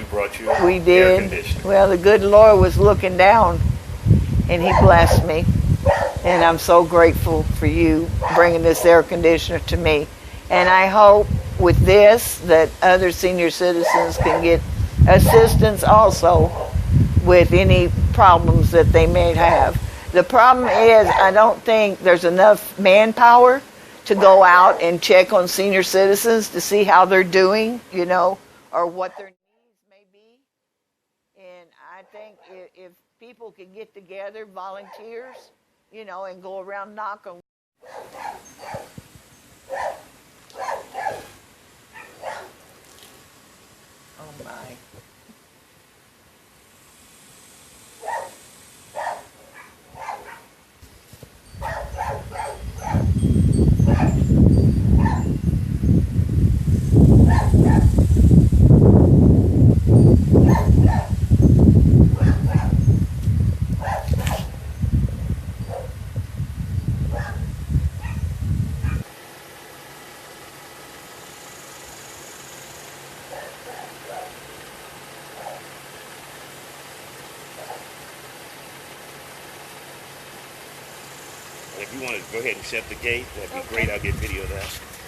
brought you We air did. conditioning. Well, the good Lord was looking down, and He blessed me. And I'm so grateful for you bringing this air conditioner to me. And I hope with this that other senior citizens can get assistance also with any problems that they may have. The problem is I don't think there's enough manpower to go out and check on senior citizens to see how they're doing, or what their needs may be. And I think if people could get together, volunteers, and go around knock on. Oh my. And if you want to go ahead and shut the gate, that'd be great. I'll get video of that.